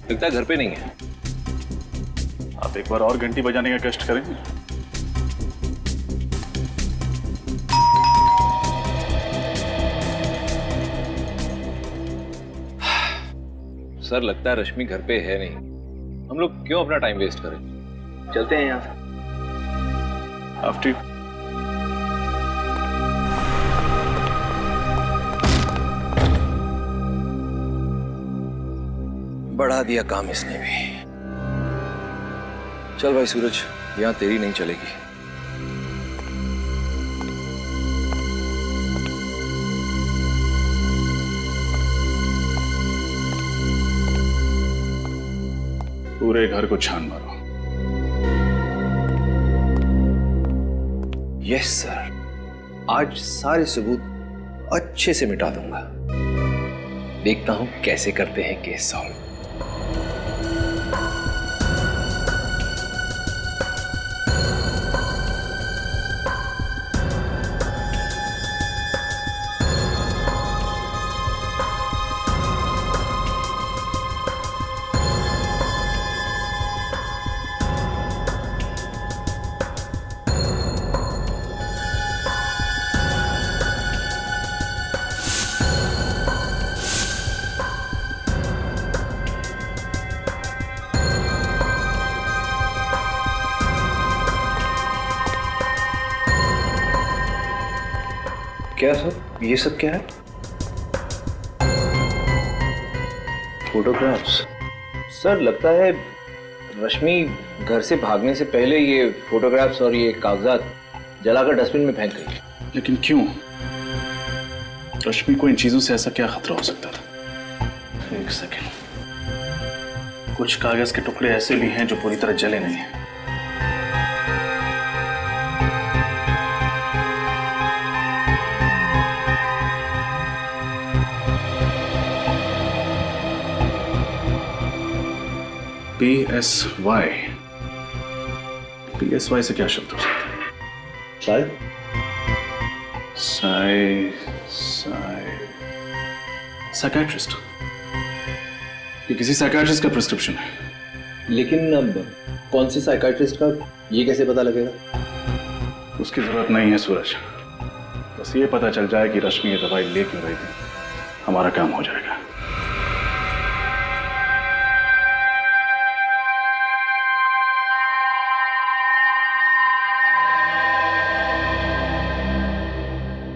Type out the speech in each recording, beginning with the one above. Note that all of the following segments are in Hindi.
लगता है घर पे नहीं है। आप एक बार और घंटी बजाने का कष्ट करेंगे? सर लगता है रश्मि घर पे है नहीं। हम लोग क्यों अपना टाइम वेस्ट करें, चलते हैं यहाँ से। आफ्टर बढ़ा दिया काम इसने भी। चल भाई सूरज, यहाँ तेरी नहीं चलेगी। पूरे घर को छान मारो। यस सर, आज सारे सबूत अच्छे से मिटा दूंगा। देखता हूं कैसे करते हैं केस सॉल्व। क्या सर, ये सब क्या है? फोटोग्राफ्स। सर लगता है रश्मि घर से भागने से पहले ये फोटोग्राफ्स और ये कागजात जलाकर डस्टबिन में फेंक गई। लेकिन क्यों? रश्मि को इन चीजों से ऐसा क्या खतरा हो सकता था? एक सेकेंड, कुछ कागज के टुकड़े ऐसे भी हैं जो पूरी तरह जले नहीं हैं। PSY। PSY से क्या शब्द हो सकता है? शायद साइकियाट्रिस्ट। ये किसी साइकियाट्रिस्ट का प्रिस्क्रिप्शन है। लेकिन अब कौन से साइकियाट्रिस्ट का, ये कैसे पता लगेगा? उसकी जरूरत नहीं है सूरज, बस ये पता चल जाए कि रश्मि ये दवाई ले क्यों रही थी, हमारा काम हो जाएगा।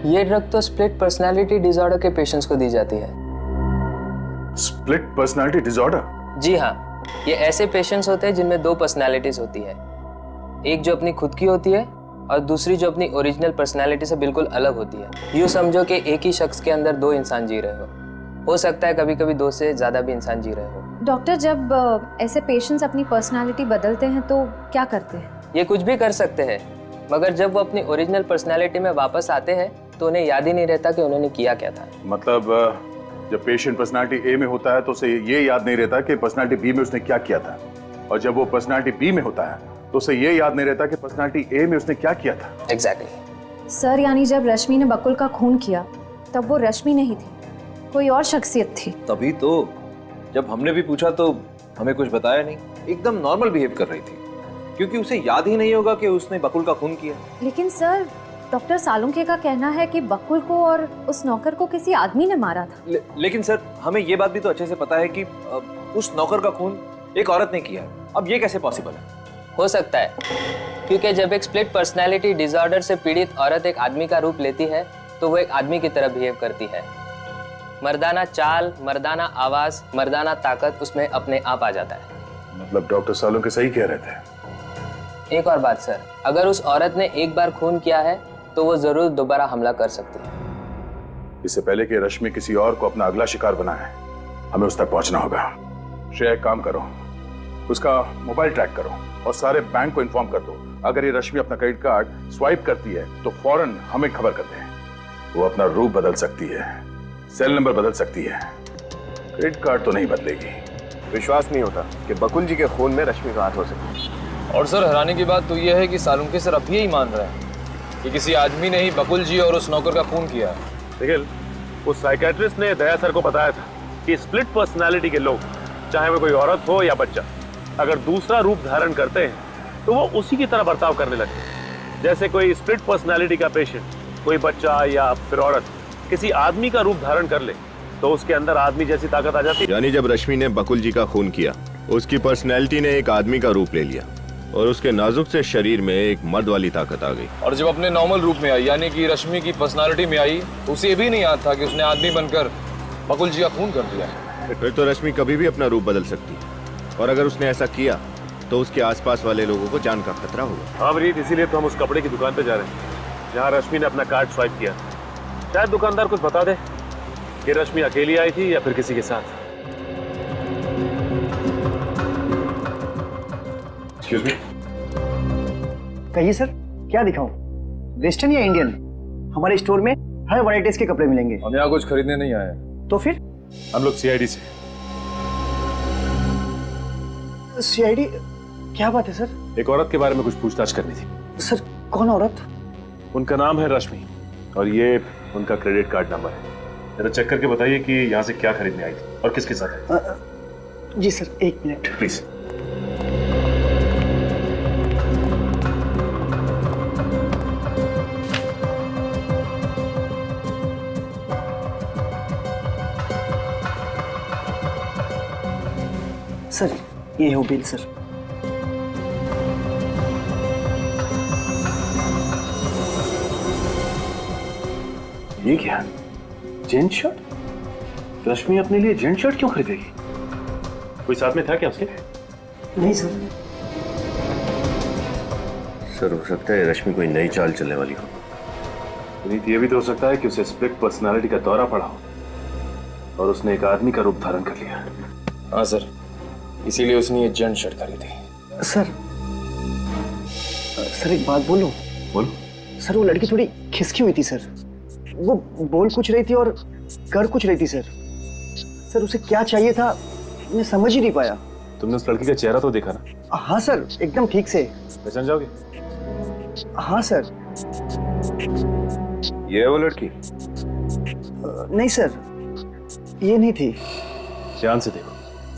ये ड्रग तो स्प्लिट पर्सनालिटी डिसऑर्डर के पेशेंट्स को दी जाती है। Split personality disorder? जी हाँ, ये ऐसे पेशेंट्स होते हैं जिनमें दो पर्सनालिटीज होती है, एक जो अपनी खुद की होती है और दूसरी जो अपनी ओरिजिनल पर्सनालिटी से बिल्कुल अलग होती है। यूँ समझो कि एक ही शख्स के अंदर दो इंसान जी रहे हो सकता है कभी कभी दो से ज़्यादा भी इंसान जी रहे हो। डॉक्टर, जब ऐसे पेशेंट्स अपनी पर्सनालिटी बदलते हैं तो क्या करते हैं? ये कुछ भी कर सकते हैं, मगर जब वो अपनी ओरिजिनल पर्सनालिटी में वापस आते हैं तो उन्हें याद ही नहीं रहता कि उन्होंने किया क्या था। मतलब जब पेशेंट पर्सनालिटी ए में होता है तो उसे ये याद नहीं रहता कि पर्सनालिटी बी में उसने क्या किया था, और जब वो पर्सनालिटी बी में होता है तो उसे ये याद नहीं रहता कि पर्सनालिटी ए में उसने क्या किया था। एग्जैक्टली। सर, यानी जब रश्मि ने बकुल का खून किया तब वो रश्मि नहीं थी, कोई और शख्सियत थी। तभी तो जब हमने भी पूछा तो हमें कुछ बताया नहीं, एकदम नॉर्मल बिहेव कर रही थी, क्योंकि उसे याद ही नहीं होगा कि उसने बकुल का खून किया। लेकिन सर, डॉक्टर सालुंखे का कहना है कि बकुल को और उस नौकर को किसी आदमी ने मारा था। लेकिन सर, हमें ये बात भी तो अच्छे से पता है कि उस नौकर का खून एक औरत ने किया है। अब ये कैसे पॉसिबल है? हो सकता है क्योंकि जब एक स्प्लिट पर्सनालिटी डिसऑर्डर से पीड़ित औरत एक आदमी का रूप लेती है तो वो एक आदमी की तरह बिहेव करती है। मर्दाना चाल, मर्दाना आवाज, मर्दाना ताकत उसमें अपने आप आ जाता है। मतलब डॉक्टर सालुंखे सही कह रहे थे। एक और बात सर, अगर उस औरत ने एक बार खून किया है तो वो जरूर दोबारा हमला कर सकती है। इससे पहले कि रश्मि किसी और को अपना अगला शिकार बनाए, हमें उस तक पहुंचना होगा। श्रेया, एक काम करो, उसका मोबाइल ट्रैक करो और सारे बैंक को इन्फॉर्म कर दो। अगर ये रश्मि अपना क्रेडिट कार्ड स्वाइप करती है तो फौरन हमें खबर कर दें। वो अपना रूप बदल सकती है, सेल नंबर बदल सकती है, क्रेडिट कार्ड तो नहीं बदलेगी। विश्वास नहीं होता कि बकुल जी के खून में रश्मि का हाथ हो सके। और सर, हैरानी की बात तो यह है कि सालुंखे सर अब भी यही मान रहे हैं कि किसी आदमी ने ही बकुल जी और उस नौकर का खून किया है। लेकिन उस साइकियाट्रिस्ट ने दया सर को बताया था कि स्प्लिट पर्सनालिटी के लोग चाहे वो कोई औरत हो या बच्चा, अगर दूसरा रूप धारण करते हैं तो वो उसी की तरह बर्ताव करने लगते हैं। जैसे कोई स्प्लिट पर्सनालिटी का पेशेंट, कोई बच्चा या फिर औरत किसी आदमी का रूप धारण कर ले तो उसके अंदर आदमी जैसी ताकत आ जाती है। यानी जब रश्मि ने बकुल जी का खून किया, उसकी पर्सनैलिटी ने एक आदमी का रूप ले लिया और उसके नाजुक से शरीर में एक मर्द वाली ताकत आ गई। और जब अपने नॉर्मल रूप में आई, यानी कि रश्मि की पर्सनालिटी में आई, तो उसे भी नहीं याद था कि उसने आदमी बनकर बकुल जी का खून कर दिया है। फिर तो रश्मि कभी भी अपना रूप बदल सकती है, और अगर उसने ऐसा किया तो उसके आसपास वाले लोगों को जान का खतरा होगा। हाँ वरीद, इसीलिए तो हम उस कपड़े की दुकान पे जा रहे हैं जहाँ रश्मि ने अपना कार्ड स्वाइप किया। शायद दुकानदार कुछ बता दे कि रश्मि अकेली आई थी या फिर किसी के साथ। एक्सक्यूज मी, कहिए सर, क्या दिखाऊं? वेस्टर्न या इंडियन? हमारे स्टोर में हर वैरायटीज के कपड़े मिलेंगे। हम यहाँ कुछ खरीदने नहीं आए। तो फिर? हम लोग सीआईडी से। सीआईडी? क्या बात है सर? एक औरत के बारे में कुछ पूछताछ करनी थी। सर, कौन औरत? उनका नाम है रश्मि और ये उनका क्रेडिट कार्ड नंबर है। जरा चेक करके बताइए कि यहाँ से क्या खरीदने आई थी और किसके साथ आई। जी सर, एक मिनट प्लीज। सर, ये हो बिल सर। ये क्या? Gent shirt? रश्मि अपने लिए जेंट शर्ट क्यों खरीदेगी? कोई साथ में था क्या उसके? नहीं सर। सर, हो सकता है रश्मि कोई नई चाल चलने वाली हो। पुनीत, ये भी तो हो सकता है कि उसे स्प्लिट पर्सनालिटी का दौरा पड़ा हो और उसने एक आदमी का रूप धारण कर लिया। हाँ सर, इसीलिए उसने ये जेंट शर्ट खरीदी। सर, एक बात बोलूं? बोलो। सर, वो लड़की थोड़ी खिसकी हुई थी सर। वो बोल कुछ रही थी और कर कुछ रही थी सर। सर, उसे क्या चाहिए था मैं समझ ही नहीं पाया। तुमने उस लड़की का चेहरा तो देखा ना? हाँ सर, एकदम ठीक से। पहचान जाओगे? हाँ सर। ये है वो लड़की? नहीं सर, ये नहीं थी। ध्यान से देखो,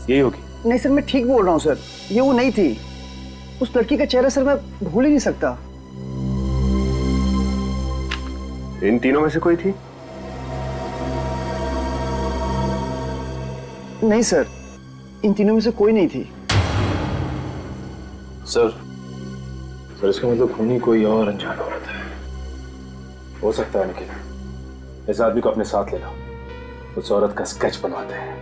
यही होगी। नहीं सर, मैं ठीक बोल रहा हूँ सर, ये वो नहीं थी। उस लड़की का चेहरा सर मैं भूल ही नहीं सकता। इन तीनों में से कोई थी? नहीं सर, इन तीनों में से कोई नहीं थी। सर, इसका मतलब खूनी कोई और अनजान औरत है। हो सकता है निखिल, इस आदमी को अपने साथ ले लो, उस औरत का स्केच बनवाते हैं।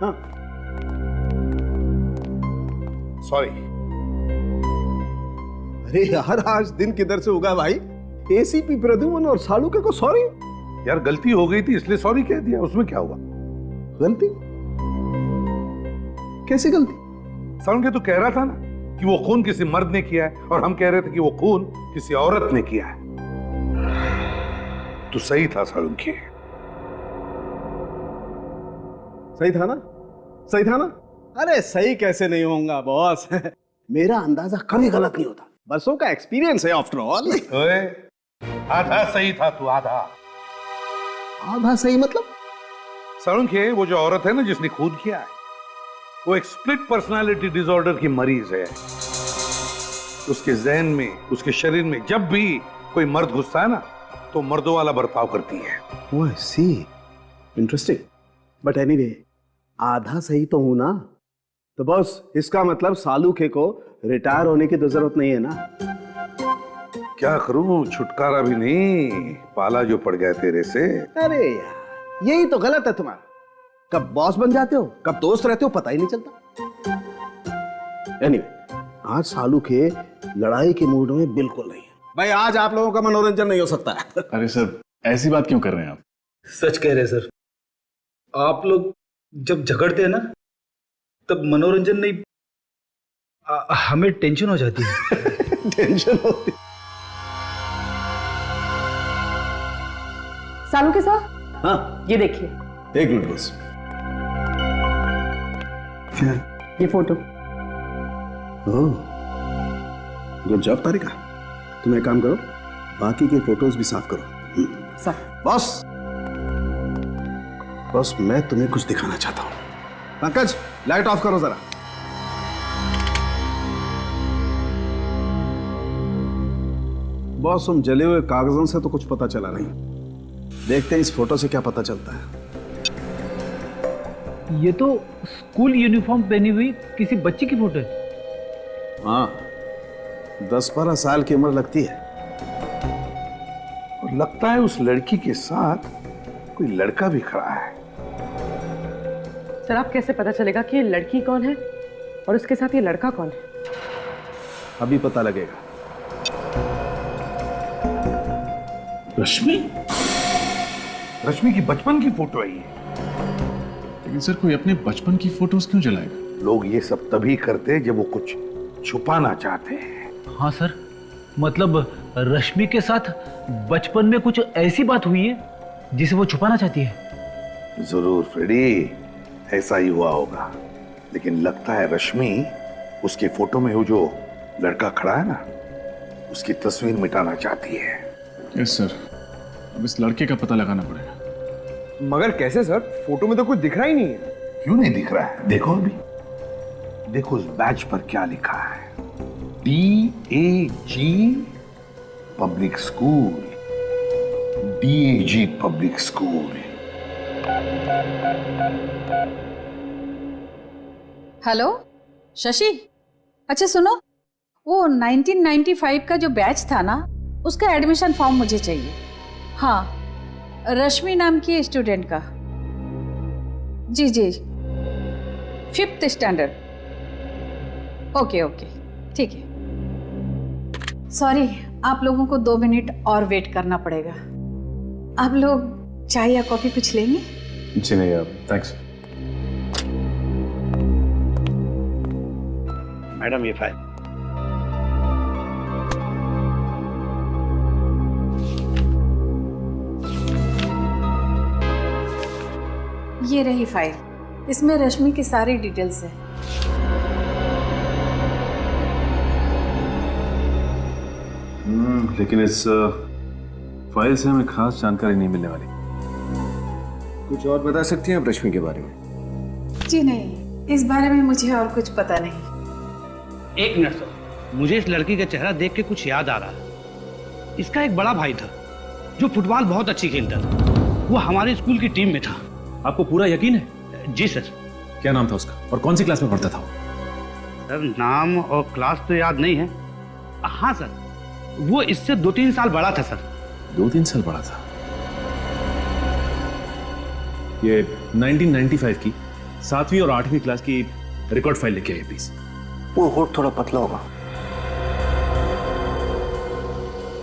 हाँ, सॉरी। अरे यार, आज दिन किधर से उगा भाई? एसीपी प्रद्युमन और सालुके को सॉरी? यार गलती हो गई थी इसलिए सॉरी कह दिया, उसमें क्या हुआ? गलती? कैसी गलती? सालुके तो कह रहा था ना कि वो खून किसी मर्द ने किया है और हम कह रहे थे कि वो खून किसी औरत ने किया है। तो सही था सालुके। सही था ना? सही था ना? अरे सही कैसे नहीं होगा बॉस? मेरा अंदाजा कभी गलत नहीं होता, बरसों का एक्सपीरियंस है आफ्टर ऑल। आधा सही था तू, आधा। आधा सही मतलब? सालुके, वो जो औरत है ना जिसने खून किया है, वो एक स्प्लिट पर्सनालिटी डिसऑर्डर की मरीज है। उसके जहन में, उसके शरीर में जब भी कोई मर्द घुसता है ना तो मर्दों वाला बर्ताव करती है। ओह, सी इंटरेस्टिंग। बट एनीवे, आधा सही तो हूं ना? तो बॉस, इसका मतलब सालुके को रिटायर होने की तो जरूरत नहीं है ना? क्या करूं, छुटकारा भी नहीं, पाला जो पड़ गया तेरे से। अरे यार, यही तो गलत है तुम्हारा। कब बॉस बन जाते हो, कब दोस्त रहते हो, पता ही नहीं चलता। एनीवे, आज सालुके लड़ाई के मूड में बिल्कुल नहीं है। भाई, आज आप लोगों का मनोरंजन नहीं हो सकता है। अरे सर, ऐसी बात क्यों कर रहे हैं आप? सच कह रहे हैं सर, आप लोग जब झगड़ते हैं ना तब मनोरंजन नहीं हमें टेंशन हो जाती है। टेंशन होती। सालू के साथ हाँ ये देखिए। एक मिनट बस। क्या? ये फोटो। ओह, गुड जॉब तारिका। तुम एक काम करो, बाकी के फोटोज भी साफ करो। सर। बॉस, बॉस मैं तुम्हें कुछ दिखाना चाहता हूँ। पंकज, लाइट ऑफ करो जरा। बॉस, उन जले हुए कागजों से तो कुछ पता चला नहीं। देखते हैं इस फोटो से क्या पता चलता है। ये तो स्कूल यूनिफॉर्म पहनी हुई किसी बच्ची की फोटो है। हाँ, 10-12 साल की उम्र लगती है। और लगता है उस लड़की के साथ कोई लड़का भी खड़ा है। सर, आप कैसे पता चलेगा कि ये लड़की कौन है और उसके साथ ये लड़का कौन है? अभी पता लगेगा। रश्मि? रश्मि की बचपन की फोटो है ये। लेकिन सर, कोई अपने बचपन की फोटोज क्यों जलाएगा? लोग ये सब तभी करते हैं जब वो कुछ छुपाना चाहते हैं। हाँ सर, मतलब रश्मि के साथ बचपन में कुछ ऐसी बात हुई है जिसे वो छुपाना चाहती है। जरूर फ्रेडी, ऐसा ही हुआ होगा। लेकिन लगता है रश्मि उसके फोटो में वो जो लड़का खड़ा है ना, उसकी तस्वीर मिटाना चाहती है। यस सर, अब इस लड़के का पता लगाना पड़ेगा। मगर कैसे सर? फोटो में तो कुछ दिख रहा ही नहीं है। क्यों नहीं दिख रहा है? देखो अभी, देखो उस बैच पर क्या लिखा है। DAG public school, DAG public school. Hello Shashi, अच्छा सुनो, वो 1995 का जो बैच था ना, उसका एडमिशन फॉर्म मुझे चाहिए। हाँ, रश्मि नाम की स्टूडेंट का। जी जी, 5th स्टैंडर्ड। ओके ओके, ठीक है। सॉरी, आप लोगों को 2 मिनट और वेट करना पड़ेगा। आप लोग चाय या कॉफी कुछ लेंगे? जी नहीं, आप थैंक्स। मैडम ये फाइल। ये रही फाइल, इसमें रश्मि की सारी डिटेल्स है। लेकिन इस फाइल से हमें खास जानकारी नहीं मिलने वाली। कुछ और बता सकती हैं आप रश्मि के बारे में? जी नहीं, इस बारे में मुझे और कुछ पता नहीं। एक मिनट सर, मुझे इस लड़की का चेहरा देख के कुछ याद आ रहा है। इसका एक बड़ा भाई था जो फुटबॉल बहुत अच्छी खेलता था। वो हमारे स्कूल की टीम में था। आपको पूरा यकीन है? जी सर। क्या नाम था उसका और कौन सी क्लास में पढ़ता था? सर, नाम और क्लास तो याद नहीं है। हाँ सर, वो इससे 2-3 साल बड़ा था सर। 2-3 साल बड़ा था। ये 1995 की 7वीं और 8वीं क्लास की रिकॉर्ड फाइल लेके आइए प्लीज। वो होठ थोड़ा पतला होगा।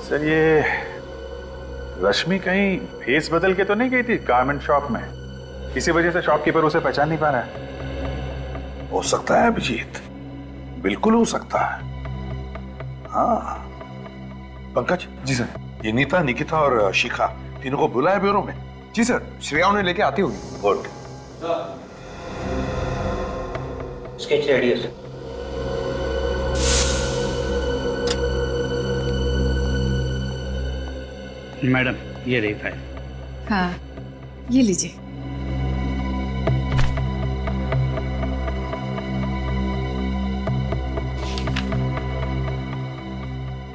सर, ये रश्मि कहीं भेस बदल के तो नहीं गई थी गारमेंट शॉप में? इसी वजह से शॉपकीपर उसे पहचान नहीं पा रहा है। हो सकता है अभिजीत, बिल्कुल हो सकता है। हाँ पंकज। जी सर। ये नीता, निकिता और शिखा तीनों को बुलाया ब्यूरो में? जी सर, श्रेया उन्हें लेके आती होगी। गुड। स्केच रेडी है सर। मैडम, ये रही फाइल। हाँ, ये लीजिए।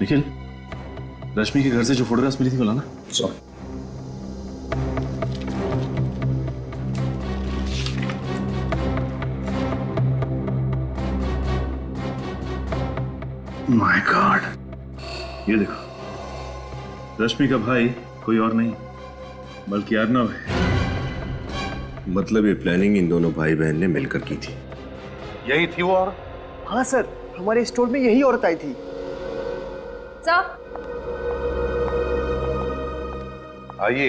निखिल, रश्मि के घर से जो फोटोग्राफ्स मिली थी वो लाना। सॉरी। माय गॉड, ये देखो, रश्मि का भाई कोई और नहीं बल्कि अर्नव है। मतलब ये प्लानिंग इन दोनों भाई बहन ने मिलकर की थी। यही थी वो? और हाँ सर, हमारे स्टोर में यही औरत आई थी। सर, आइए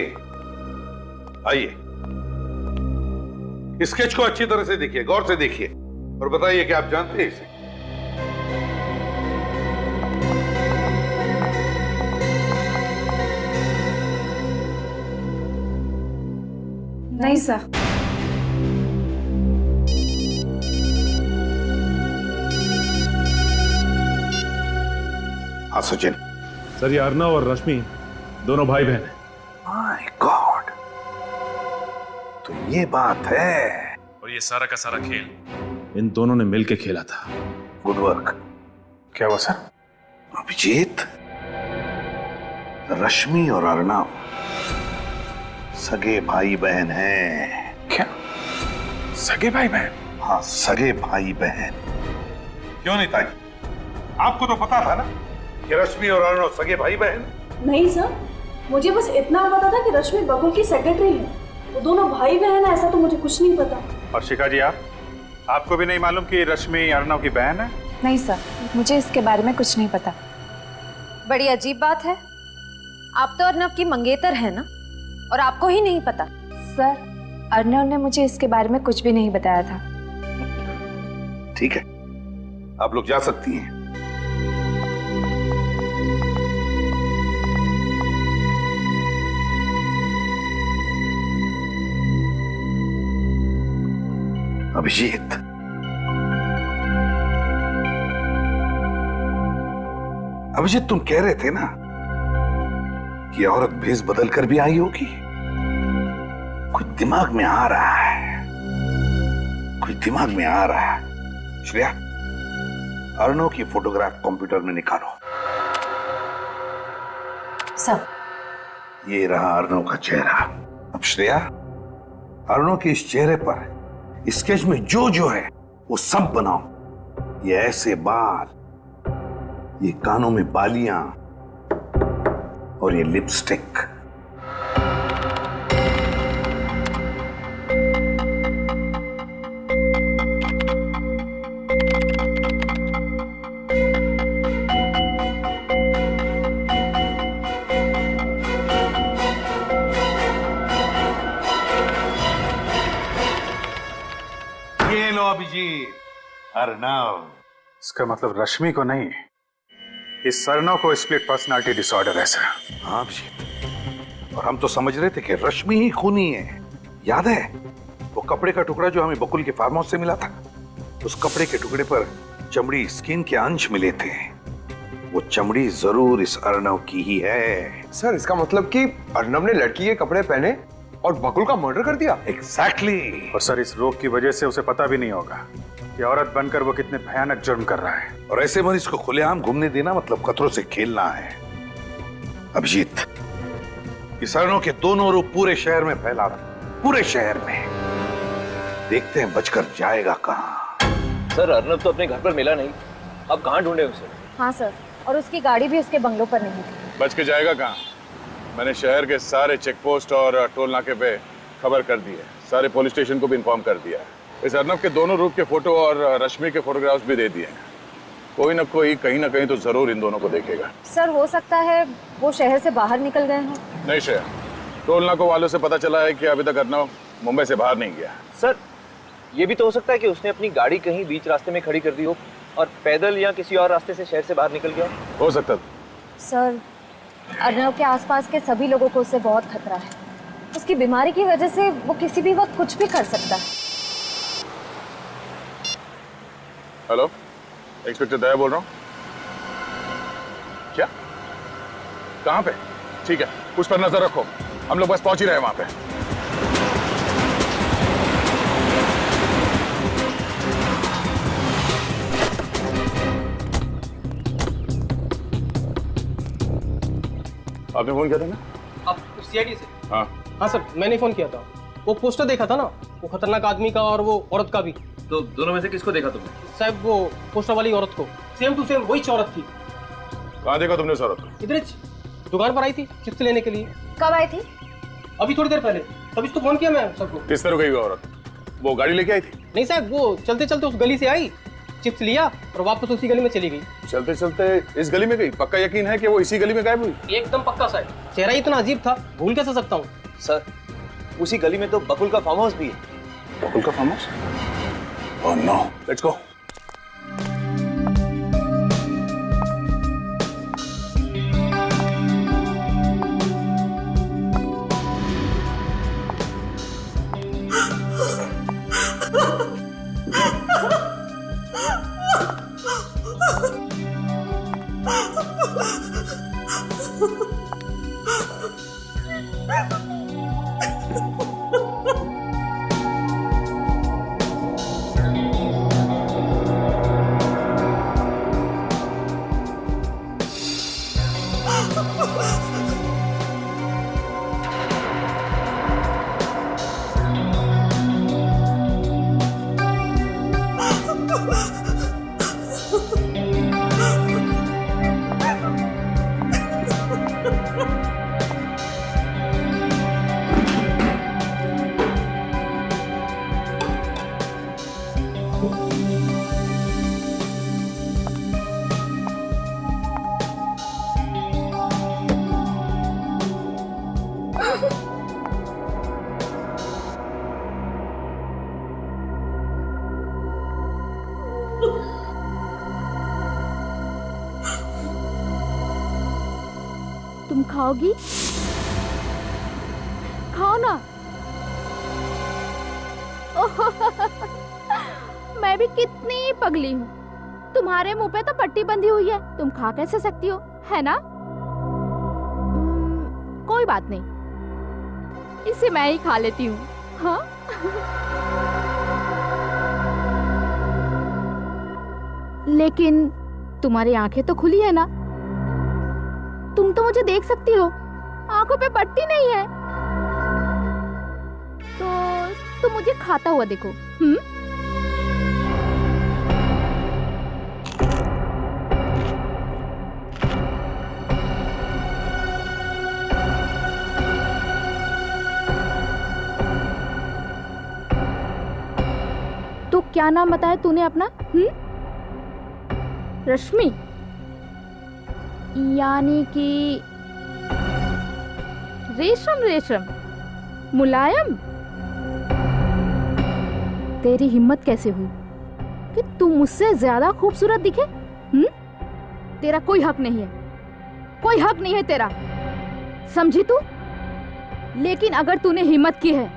आइए, स्केच को अच्छी तरह से देखिए, गौर से देखिए और बताइए कि आप जानते हैं इसे? नहीं सर। हाँ सचिन। सर, ये अर्नव और रश्मि दोनों भाई बहन हैं। माय गॉड, तो ये बात है। और ये सारा का सारा खेल इन दोनों ने मिलके खेला था। Good work. क्या हुआ सर? अभिजीत, रश्मि और अर्नव सगे भाई बहन हैं। क्या? सगे भाई बहन? हाँ, सगे भाई बहन। क्यों नहीं ताई? आपको तो पता था ना कि रश्मि और अर्नव सगे भाई बहन? नहीं सर, मुझे बस इतना पता था कि रश्मि बकुल की सेक्रेटरी है। वो दोनों भाई बहन है, ऐसा तो मुझे कुछ नहीं पता। और शिखा जी, आपको भी नहीं मालूम कि रश्मि अर्नव की बहन है? नहीं सर, मुझे इसके बारे में कुछ नहीं पता। बड़ी अजीब बात है, आप तो अर्नव की मंगेतर है ना, और आपको ही नहीं पता? सर, अर्नव ने मुझे इसके बारे में कुछ भी नहीं बताया था। ठीक है, आप लोग जा सकती हैं। अभिजीत, अभिजीत, तुम कह रहे थे ना कि औरत भेष बदल कर भी आई होगी। कुछ दिमाग में आ रहा है, कुछ दिमाग में आ रहा है। श्रेया, अर्नव की फोटोग्राफ कंप्यूटर में निकालो। सब। ये रहा अर्नव का चेहरा। अब श्रेया, अर्नव के इस चेहरे पर स्केच में जो जो है वो सब बनाओ। ये ऐसे बाल, ये कानों में बालियां और ये लिपस्टिक। ये लो अभिजीत, अर्नव। इसका मतलब रश्मि को नहीं, इस अर्नव को स्प्लिट पर्सनालिटी डिसऑर्डर है सर। हाँ अभिजीत, और हम तो समझ रहे थे कि रश्मि ही खूनी है। याद है वो कपड़े का टुकड़ा जो हमें बकुल के फार्म हाउस से मिला था? उस कपड़े के टुकड़े पर चमड़ी, स्किन के अंश मिले थे। वो चमड़ी जरूर इस अर्नव की ही है। सर, इसका मतलब कि अर्नव ने लड़की के कपड़े पहने और बकुल का मर्डर कर दिया? एग्जैक्टली। और सर, इस रोग की वजह से उसे पता भी नहीं होगा कि औरत बनकर वो कितने भयानक जुर्म कर रहा है। और ऐसे मरीज को खुलेआम घूमने देना मतलब खतरों से खेलना है। अभिजीत, इस अर्नव के दोनों रूप पूरे शहर में फैला रहा, पूरे शहर में। देखते हैं बचकर जाएगा कहां। सर, अर्नव तो अपने घर पर मिला नहीं, अब कहां ढूंढे उसे? हाँ सर, और उसकी गाड़ी भी उसके बंगलों पर नहीं थी। बच के जाएगा कहां? मैंने शहर के सारे चेक पोस्ट और टोल नाके पे खबर कर दी है, सारे पुलिस स्टेशन को भी इन्फॉर्म कर दिया है। इस अर्नव के दोनों रूप के फोटो और रश्मि के फोटोग्राफ्स भी दे दिए हैं। कोई ना कोई कहीं ना कहीं तो जरूर इन दोनों को देखेगा। सर, हो सकता है वो शहर से बाहर निकल गए हों। नहीं श्रेया, टोल नाकों वालों से पता चला है कि अभी तक अर्नव मुंबई से बाहर नहीं गया। सर, ये भी तो हो सकता है कि उसने अपनी गाड़ी कहीं बीच रास्ते में खड़ी कर दी हो और पैदल या किसी और रास्ते से शहर से बाहर निकल गया हो सकता है। सर, अर्नव के आसपास के सभी लोगों को उससे बहुत खतरा है। उसकी बीमारी की वजह से वो किसी भी वक्त कुछ भी कर सकता है। हेलो, इंस्पेक्टर दया बोल रहा हूँ। क्या? कहाँ पे? ठीक है, उस पर नजर रखो, हम लोग बस पहुंच ही रहे हैं वहां पे। आपने फोन किया था ना? आप सीआईडी से? हाँ हाँ सर, मैंने फोन किया था। वो पोस्टर देखा था ना, वो खतरनाक आदमी का और वो औरत का भी। तो दोनों में से किसको देखा तुमने? साहब, वो पोस्टर वाली औरत को, सेम टू सेम वही औरत थी। कहाँ देखा तुमने उस औरत को? इधर दुकान पर आई थी चिप्स लेने के लिए। कब आई थी? अभी थोड़ी देर पहले, तभी तो फोन किया मैं सबको। किस तरह गई वो औरत? वो गाड़ी लेके आई थी? नहीं साहब, वो चलते चलते उस गली से आई, चिप्स लिया और वापस उसी गली में चली गई। चलते चलते इस गली में गई? पक्का यकीन है कि वो इसी गली में गायब हुई? एकदम पक्का साहब, चेहरा इतना अजीब था, भूल कैसे सकता हूँ। सर, उसी गली में तो बकुल का फार्म हाउस भी है। बकुल का farmhouse? Oh no, let's go. तुम खाओगी? खाओ ना। मैं भी कितनी पगली हूँ, तुम्हारे मुंह पे तो पट्टी बंधी हुई है, तुम खा कैसे सकती हो, है ना? कोई बात नहीं, इसे मैं ही खा लेती हूँ। हाँ? लेकिन तुम्हारी आंखें तो खुली है ना, तुम तो मुझे देख सकती हो, आंखों पे पट्टी नहीं है, तो तुम मुझे खाता हुआ देखो। तो क्या नाम बताया तूने अपना? रश्मि, यानी कि रेशम रेशम, मुलायम। तेरी हिम्मत कैसे हुई कि तू मुझसे ज्यादा खूबसूरत दिखे? तेरा कोई हक नहीं है, कोई हक नहीं है तेरा, समझी तू? लेकिन अगर तूने हिम्मत की है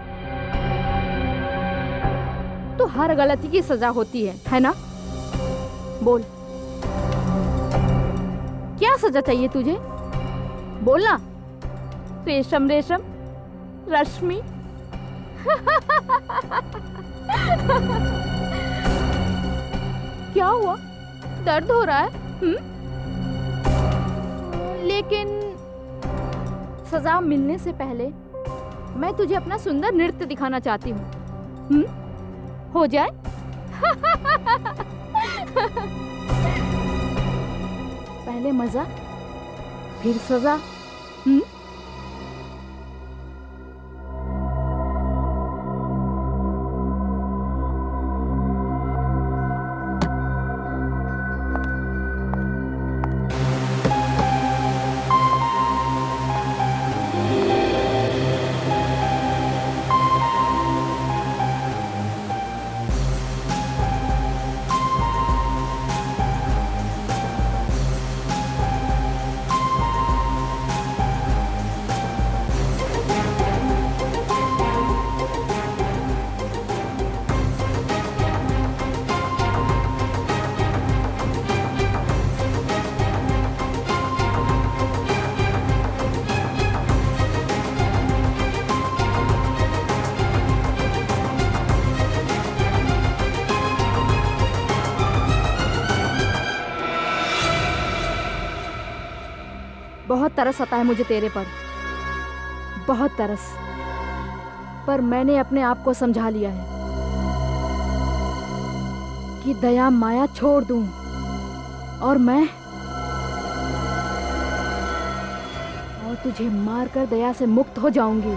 तो हर गलती की सजा होती है ना? बोल, क्या सजा चाहिए तुझे? बोलना। रेशम रेशम, रश्मि। क्या हुआ? दर्द हो रहा है? लेकिन सजा मिलने से पहले मैं तुझे अपना सुंदर नृत्य दिखाना चाहती हूँ। हो जाए? पहले मजा, फिर सजा। बहुत तरस आता है मुझे तेरे पर, बहुत तरस, पर मैंने अपने आप को समझा लिया है कि दया माया छोड़ दूं और मैं और तुझे मारकर दया से मुक्त हो जाऊंगी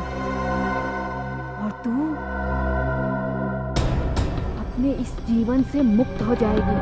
और तू अपने इस जीवन से मुक्त हो जाएगी।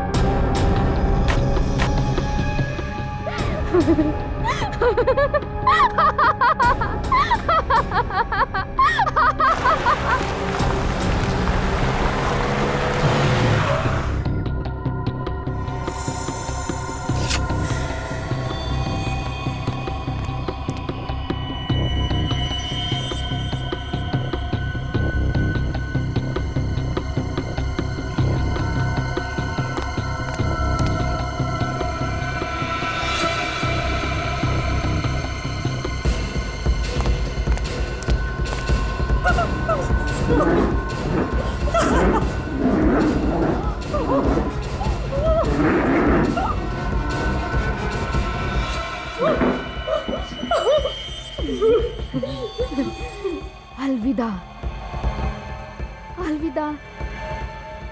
अलविदा। अलविदा,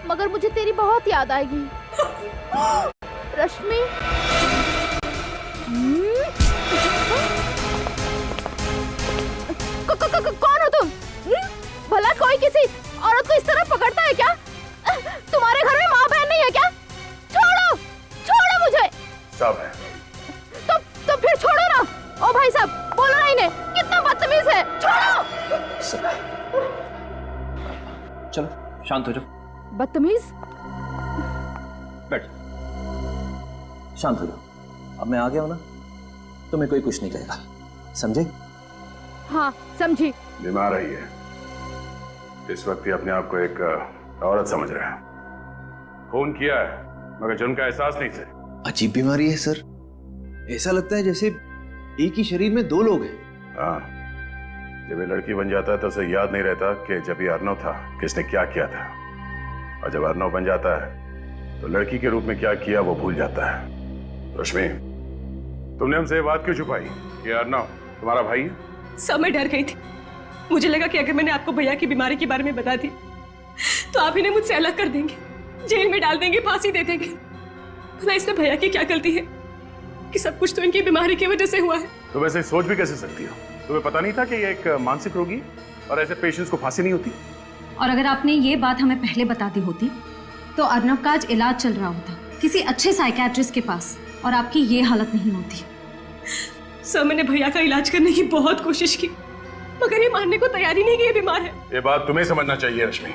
मगर मुझे तेरी बहुत याद आएगी रश्मि। कौन हो तुम? भला कोई किसी औरत को इस तरह पकड़ता है क्या? तुम्हारे घर में माँ बहन नहीं है क्या? छोड़ो, छोड़ो मुझे। सब है। तो फिर छोड़ो ना। ओ भाई साहब, बोलो ना इन्हें, कितना बदतमीज है। छोड़ो। चलो शांत हो जाओ। बदतमीज? बैठ, शांत हो जाओ। अब मैं आ गया हूं ना, तुम्हें कोई कुछ नहीं कहेगा, समझे? हाँ समझी। बीमार रही है, इस वक्त ही अपने आप को एक औरत समझ रहा है। खून किया है मगर जुर्म का एहसास नहीं से। अजीब बीमारी है सर, ऐसा लगता है जैसे एक ही शरीर में दो लोग हैं। हाँ, जब ये लड़की बन जाता है तो उसे याद नहीं रहता कि जब ये अर्नव था किसने क्या किया था, और जब अर्नव बन जाता है तो लड़की के रूप में क्या किया वो भूल जाता है। रश्मि, तुमने हमसे ये बात क्यों छुपाई कि अर्नव तुम्हारा भाई है? सब मैं डर गई थी। मुझे लगा कि अगर मैंने आपको भैया की बीमारी के बारे में बता दी तो आप इन्हें मुझसे अलग कर देंगे, जेल में डाल देंगे, फांसी दे देंगे। भला इसमें भैया की क्या गलती है कि सब कुछ तो इनकी बीमारी की वजह से हुआ है। तो वैसे सोच भी कैसे सकती हो? तुम्हें पता नहीं था कि ये एक मानसिक रोगी और ऐसे पेशेंट्स को फांसी नहीं होती? और अगर आपने ये बात हमें पहले बता दी होती तो अर्नव का आज इलाज चल रहा होता किसी अच्छे साइकियाट्रिस्ट के पास, और आपकी ये हालत नहीं होती। सर, मैंने भैया का इलाज करने की बहुत कोशिश की, मगर ये मानने को तैयार ही नहीं कि ये बीमार है। ये बात तुम्हें समझना चाहिए रश्मि।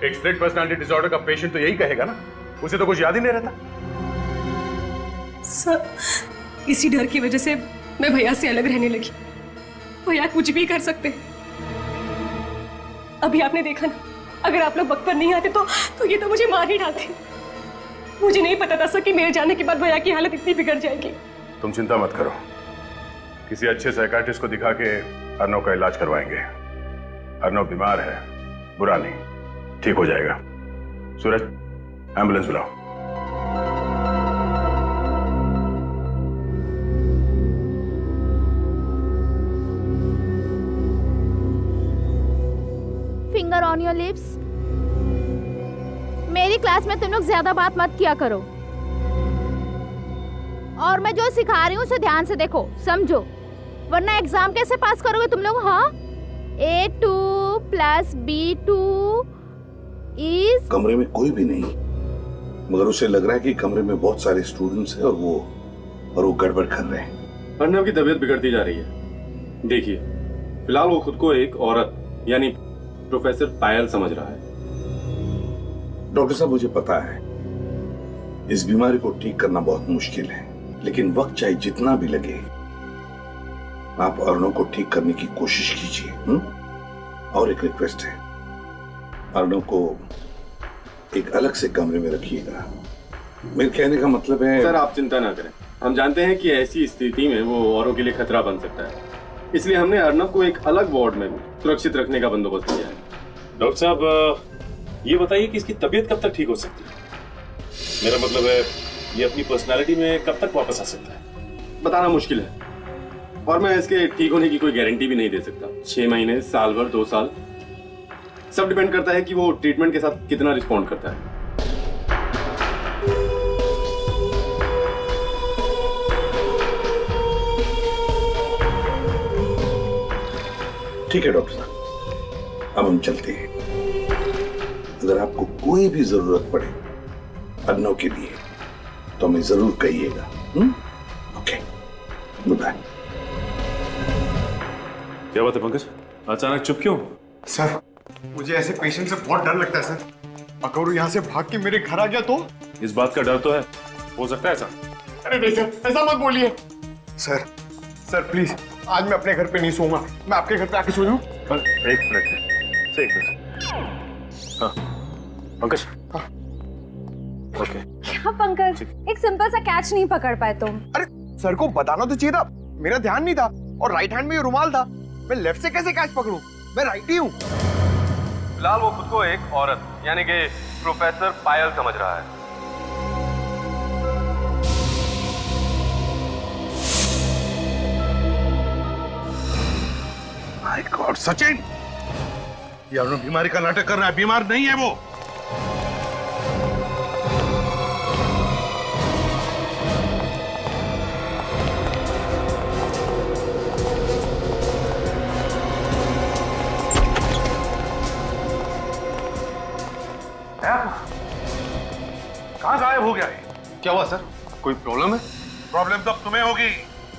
एक स्प्लिट पर्सनालिटी डिसऑर्डर का पेशेंट तो यही कहेगा ना, उसे तो कुछ याद ही नहीं रहता। सर, इसी डर की वजह से मैं भैया से अलग रहने लगी। भैया कुछ भी कर सकते हैं। अभी आपने देखा ना, अगर आप लोग वक्त पर नहीं आते तो ये तो मुझे मार ही डालते। मुझे नहीं पता था सर कि मेरे जाने के बाद भैया की हालत इतनी बिगड़ जाएगी। तुम चिंता मत करो, किसी अच्छे साइकियाट्रिस्ट को दिखा के अर्नव का इलाज करवाएंगे। अर्नव बीमार है, बुरा नहीं, ठीक हो जाएगा। सूरज, एम्बुलेंस बुलाओ। Finger on your lips. मेरी क्लास में तुम लोग ज्यादा बात मत किया करो, और मैं जो सिखा रही हूँ उसे ध्यान से देखो, समझो, वरना एग्जाम कैसे पास करोगे तुम लोग? हाँ, A2 + B2 इज। कमरे में कोई भी नहीं, मगर उसे लग रहा है कि कमरे में बहुत सारे स्टूडेंट्स हैं और वो गड़बड़ कर रहे हैं। अर्नव की तबीयत बिगड़ती जा रही है। देखिए, फिलहाल वो खुद को एक औरत यानी प्रोफेसर पायल समझ रहा है। डॉक्टर साहब, मुझे पता है इस बीमारी को ठीक करना बहुत मुश्किल है, लेकिन वक्त चाहे जितना भी लगे आप अर्नव को ठीक करने की कोशिश कीजिए। और एक रिक्वेस्ट है, अर्नव को एक अलग से कमरे में रखिएगा। मेरे कहने का मतलब है। सर, आप चिंता ना करें, हम जानते हैं कि ऐसी स्थिति में वो औरों के लिए खतरा बन सकता है, इसलिए हमने अर्नव को एक अलग वार्ड में सुरक्षित रखने का बंदोबस्त किया है। डॉक्टर साहब, ये बताइए कि इसकी तबीयत कब तक ठीक हो सकती है? मेरा मतलब है, ये अपनी पर्सनालिटी में कब तक वापस आ सकता है? बताना मुश्किल है, और मैं इसके ठीक होने की कोई गारंटी भी नहीं दे सकता। 6 महीने, साल भर, 2 साल, सब डिपेंड करता है कि वो ट्रीटमेंट के साथ कितना रिस्पॉन्ड करता है। ठीक है डॉक्टर साहब, अब हम चलते हैं। अगर आपको कोई भी जरूरत पड़े अर्नव के लिए तो हमें जरूर कहिएगा। Okay, goodbye. क्या बात है पंकज, अचानक चुप क्यों? सर, मुझे ऐसे पेशेंट से बहुत डर लगता है सर। अगर वो यहाँ से भाग के मेरे घर आ गया तो? इस बात का डर तो है, हो सकता है ऐसा। अरे नहीं सर, ऐसा मत बोलिए। सर प्लीज, आज मैं अपने घर पे नहीं सोऊंगा, मैं आपके घर पे आके सो जाऊं। एक मिनट। हाँ पंकज। हाँ। ओके। हाँ पंकज, एक सिंपल सा कैच नहीं पकड़ पाए तुम। अरे सर को बताना तो चाहिए था, मेरा ध्यान नहीं था, और राइट हैंड में ये रुमाल था, मैं लेफ्ट से कैसे कैच पकड़ूं? मैं राइट ही हूँ। फिलहाल वो खुद को एक औरत यानी कि प्रोफेसर पायल समझ रहा है। My God, Sachin! ये अर्नव बीमारी का नाटक कर रहा है, बीमार नहीं है वो। कहाँ गायब हो गया है? क्या हुआ सर? कोई प्रॉब्लम है? प्रॉब्लम तो अब तुम्हें होगी।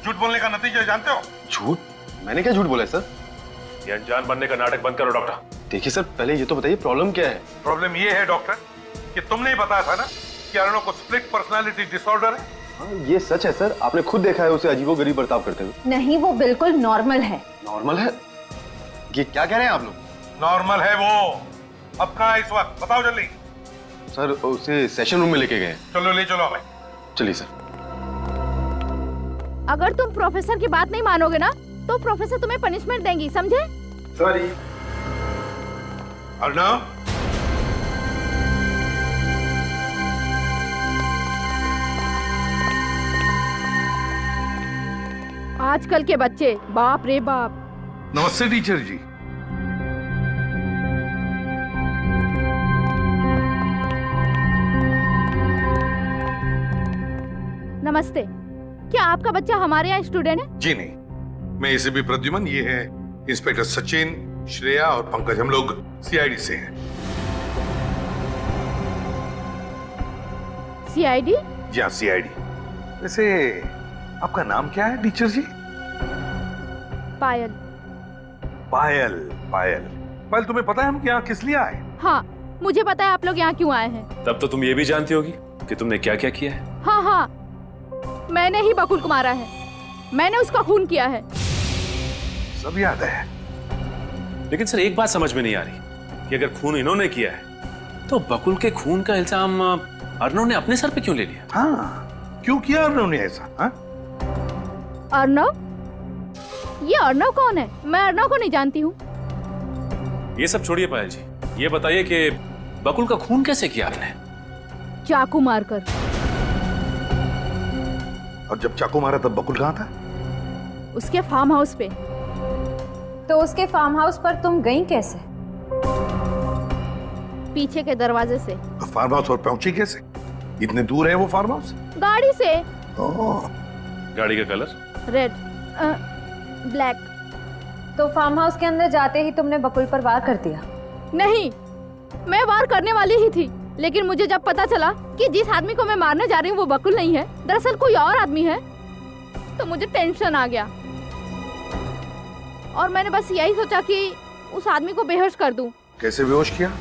झूठ बोलने का नतीजा जानते हो? झूठ? मैंने क्या झूठ बोला है सर? ये अनजान बनने का नाटक बंद करो डॉक्टर। देखिए सर, पहले ये तो बताइए प्रॉब्लम क्या है? प्रॉब्लम ये है डॉक्टर कि तुमने ही बताया था ना कि अर्नव को स्प्लिट पर्सनालिटी डिसऑर्डर है। हाँ, ये सच है सर। आपने खुद देखा है उसे अजीबोगरीब बर्ताव करते हुए। नहीं, वो बिल्कुल नॉर्मल है। नॉर्मल है? ये क्या कह रहे हैं आप लोग? नॉर्मल है वो। अब कहाँ है इस वक्त? बताओ जल्दी। सर उसे सेशन रूम में लेके गए। चलो ले चलो हमें। चलिए सर। अगर तुम प्रोफेसर की बात नहीं मानोगे ना तो प्रोफेसर तुम्हें पनिशमेंट देंगी, समझे? सॉरी। अर्नव, आजकल के बच्चे बाप रे बाप। नमस्ते टीचर जी। नमस्ते। क्या आपका बच्चा हमारे यहाँ स्टूडेंट है? जी नहीं, मैं इसे भी प्रद्युमन, ये है इंस्पेक्टर सचिन, श्रेया और पंकज। हम लोग सीआईडी से हैं। सीआईडी? जी हाँ, सीआईडी। वैसे आपका नाम क्या है टीचर जी? पायल। पायल। पायल, पायल तुम्हें पता है हम यहाँ किस लिए आए? हाँ, मुझे पता है आप लोग यहाँ क्यों आए हैं। तब तो तुम ये भी जानती होगी कि तुमने क्या क्या किया है। हाँ हाँ, मैंने ही बकुल को मारा है। मैंने उसका खून किया है। सब याद है। लेकिन सर एक बात समझ में नहीं आ रही कि अगर खून इन्होंने किया है तो बकुल के खून का इल्जाम अर्नव ने अपने सर पे क्यों ले लिया? हाँ, क्यों किया अर्नव ने ऐसा? हाँ? अर्नव? ये अर्नव कौन है? मैं अर्नव को नहीं जानती हूँ। ये सब छोड़िए पायल जी, ये बताइए कि बकुल का खून कैसे किया आपने? चाकू मारकर। और जब चाकू मारा तब बकुल कहाँ था? उसके फार्म हाउस पे। तो उसके फार्म हाउस पर तुम गई कैसे? पीछे के दरवाजे से। तो फार्म हाउस पर पहुंची कैसे? इतने दूर है वो फार्म हाउस? गाड़ी से। गाड़ी का कलर? Red, black. तो फार्म हाउस के अंदर जाते ही तुमने बकुल पर वार कर दिया? नहीं, मैं वार करने वाली ही थी, लेकिन मुझे जब पता चला कि जिस आदमी को मैं मारने जा रही हूँ वो बकुल नहीं है, दरअसल कोई और आदमी है, तो मुझे टेंशन आ गया और मैंने बस यही सोचा कि उस आदमी को बेहोश कर दूं। कैसे बेहोश किया?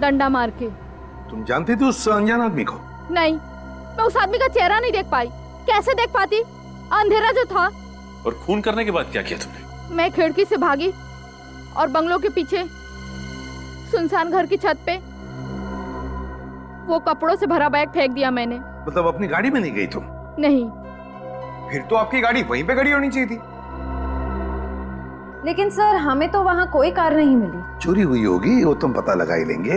डंडा मार के। तुम जानती थी उस अनजान आदमी को? नहीं, मैं उस आदमी का चेहरा नहीं देख पाई। कैसे देख पाती? अंधेरा जो था। और खून करने के बाद क्या किया तुमने? मैं खिड़की से भागी और बंगलों के पीछे सुनसान घर की छत पे वो कपड़ों से भरा बैग फेंक दिया मैंने। मतलब अपनी गाड़ी में नहीं गई तुम? नहीं। फिर तो आपकी गाड़ी वहीं पे खड़ी होनी चाहिए थी। लेकिन सर, हमें तो वहाँ कोई कार नहीं मिली। चोरी हुई होगी, वो तुम पता लगा ही लेंगे।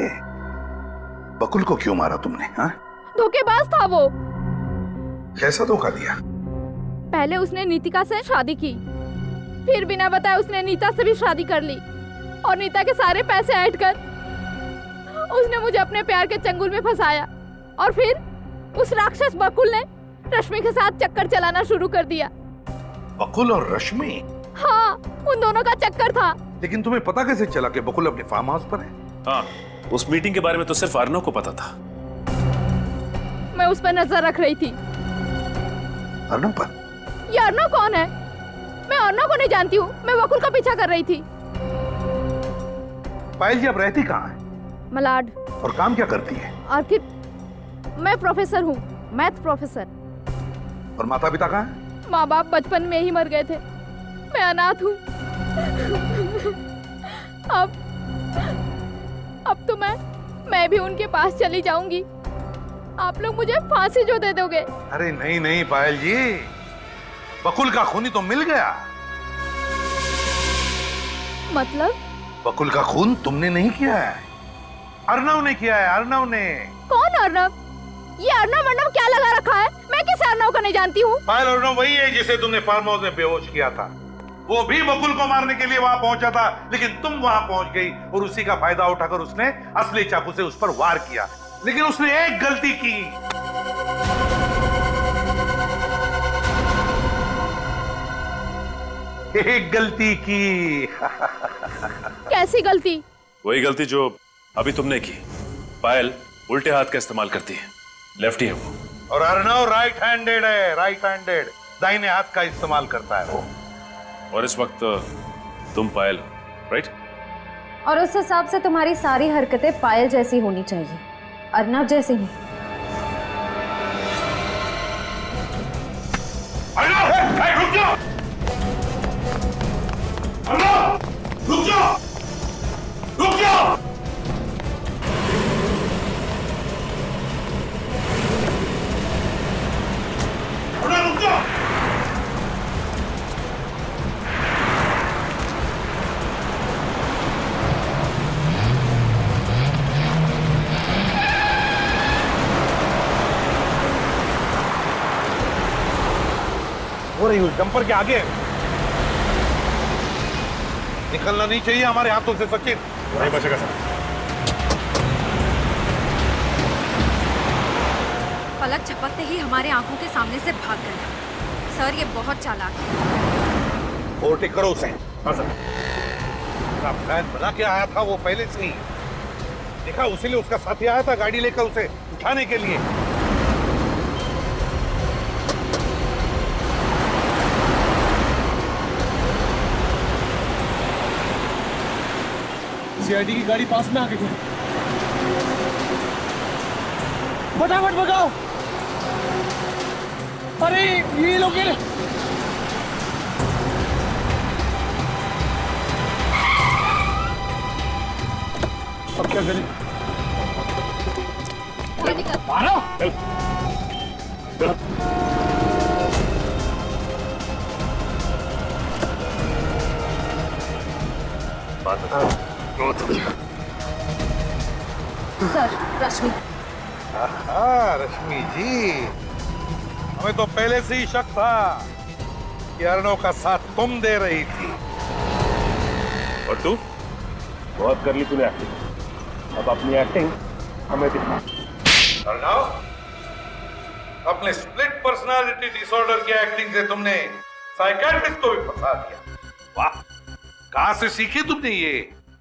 बकुल को क्यों मारा तुमने? हाँ? धोखेबाज था वो। कैसा धोखा दिया? पहले उसने नीतिका से शादी की, फिर बिना बताए उसने नीता से भी शादी कर ली और नीता के सारे पैसे ऐड कर उसने मुझे अपने प्यार के चंगुल में फंसाया और फिर उस राक्षस बकुल ने रश्मि के साथ चक्कर चलाना शुरू कर दिया। बकुल और रश्मि? हाँ, उन दोनों का चक्कर था। लेकिन तुम्हें पता कैसे चला कि बकुल अपने फार्म हाउस पर है? हाँ, उस मीटिंग के बारे में तो सिर्फ अर्नव को पता था। मैं उस पर नजर रख रही थी। अर्नव पर? ये अर्नव कौन है? मैं अर्नव को नहीं जानती हूँ। मैं बकुल का पीछा कर रही थी। पायल जी, अब रहती कहाँ है? मलाड। और काम क्या करती है? आर्किड। मैं प्रोफेसर हूँ, मैथ प्रोफेसर। और माता पिता कहाँ है? माँ बाप बचपन में ही मर गए थे। मैं अनाथ हूँ। अब तो मैं भी उनके पास चली जाऊंगी। आप लोग मुझे फांसी जो दे दोगे। अरे नहीं नहीं पायल जी, बकुल का खूनी तो मिल गया। मतलब? बकुल का खून तुमने नहीं किया है, अर्नव ने किया है। अर्नव ने। कौन अर्नव? ये अर्नव क्या लगा रखा है? मैं किस अर्नव को नहीं जानती हूँ। पायल, अर्नव वही है जिसे तुमने फार्म हाउस में बेहोश किया था। वो भी बकुल को मारने के लिए वहां पहुंचा था, लेकिन तुम वहां पहुंच गई और उसी का फायदा उठाकर उसने असली चाकू से उस पर वार किया। लेकिन उसने एक गलती की। एक गलती की। कैसी गलती? वही गलती जो अभी तुमने की। पायल उल्टे हाथ का इस्तेमाल करती है, लेफ्टी है वो। और अर्णव राइट हैंडेड है, राइट हैंडेड, दाहिने हाथ का इस्तेमाल करता है वो। और इस वक्त तुम पायल हो, राइट? और उस हिसाब से तुम्हारी सारी हरकतें पायल जैसी होनी चाहिए, अर्नव जैसी नहीं। रुक जाओ! रुक जाओ! रुक जाओ! रुक जाओ! हो रही हूँ डंपर के आगे। निकलना नहीं चाहिए हमारे हाथों से सचिन। नहीं बचेगा सर। पलक झपकते ही हमारे आंखों के सामने से भाग गया। सर ये बहुत चालाक है। ओवरटेक करो उसे। हाँ सर। प्लान बना के आया था वो पहले से ही। देखा, उसी लिए उसका साथी आया था गाड़ी लेकर उसे उठाने के लिए। सीआईडी की गाड़ी पास में आ गई है। फटाफट भगाओ। अरे ये लोग अब क्या करें? मारो। सर, रश्मि। रश्मि जी, हमें तो पहले से ही शक था कि अर्णव का साथ तुम दे रही थी। और तू? बहुत कर ली तूने एक्टिंग, अब अपनी एक्टिंग हमें दिखा। अर्णव, अपने स्प्लिट पर्सनालिटी डिसऑर्डर की एक्टिंग से तुमने साइकियाट्रिस्ट को भी फंसा दिया। वाह, कहां से सीखी तुमने ये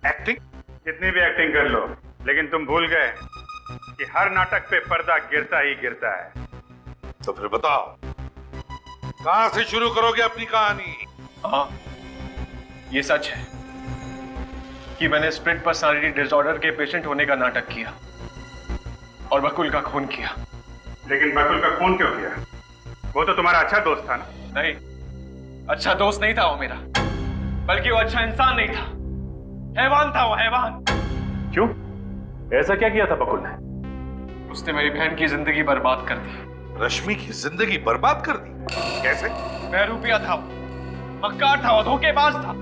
एक्टिंग? कितनी भी एक्टिंग कर लो, लेकिन तुम भूल गए कि हर नाटक पे पर्दा गिरता ही गिरता है। तो फिर बताओ, कहां से शुरू करोगे अपनी कहानी? हाँ, ये सच है कि मैंने स्प्लिट पर्सनालिटी डिसऑर्डर के पेशेंट होने का नाटक किया और बकुल का खून किया। लेकिन बकुल का खून क्यों किया? वो तो तुम्हारा अच्छा दोस्त था ना? नहीं, अच्छा दोस्त नहीं था वो मेरा, बल्कि वो अच्छा इंसान नहीं था, हैवान था वो, हैवान। क्यों? ऐसा क्या किया था बकुल ने? उसने मेरी बहन की जिंदगी बर्बाद कर दी। रश्मि की जिंदगी बर्बाद कर दी? कैसे? बहरूपिया था वो, मक्कार था वो, धोखेबाज था,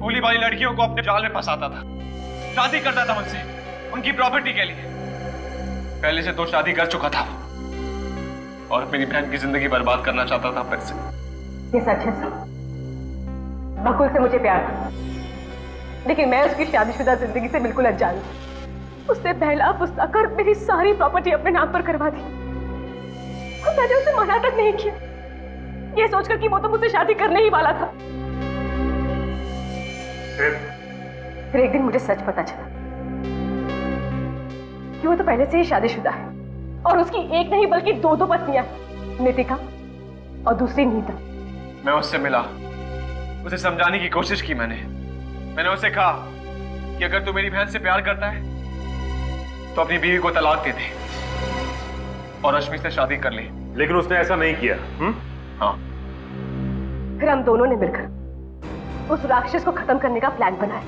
भोली भाली लड़कियों को अपने जाल में फंसाता था, शादी करता था मुझसे उनकी प्रॉपर्टी के लिए। पहले से 2 शादी कर चुका था वो, और मेरी बहन की जिंदगी बर्बाद करना चाहता था फिर से। ये सच है सर, बकुल से मुझे प्यार था, लेकिन मैं उसकी शादीशुदा जिंदगी से बिल्कुल अनजान थी। उसने पहला पुस्ताकर मेरी सारी प्रॉपर्टी अपने नाम पर करवा दी। मैंने उसे मना तक नहीं किया, ये सोचकर कि वो तो मुझसे शादी करने ही वाला था। फिर एक दिन मुझे सच पता चला कि वो तो पहले से ही शादीशुदा है और उसकी एक नहीं बल्कि 2 पत्नियां, नितिका और दूसरी नीता। मैं उससे मिला, उसे समझाने की कोशिश की। मैंने उसे कहा कि अगर तू मेरी बहन से प्यार करता है तो अपनी बीवी को तलाक दे दे और रश्मि से शादी कर ले। लेकिन उसने ऐसा नहीं किया। हाँ। फिर हम दोनों ने मिलकर उस राक्षस को खत्म करने का प्लान बनाया।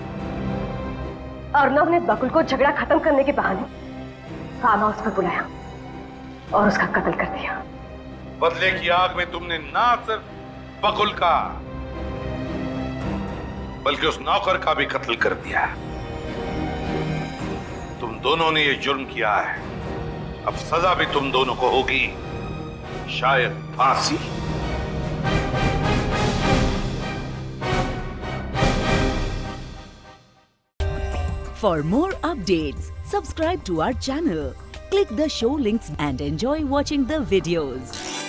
अर्णव ने बकुल को झगड़ा खत्म करने के बहाने फार्म हाउस पर बुलाया और उसका कत्ल कर दिया। बदले की आग में तुमने ना सिर्फ बकुल का बल्कि उस नौकर का भी कत्ल कर दिया। तुम दोनों ने ये जुर्म किया है, अब सजा भी तुम दोनों को होगी, शायद फांसी। For more updates, subscribe to our channel, click the show links and enjoy watching the videos.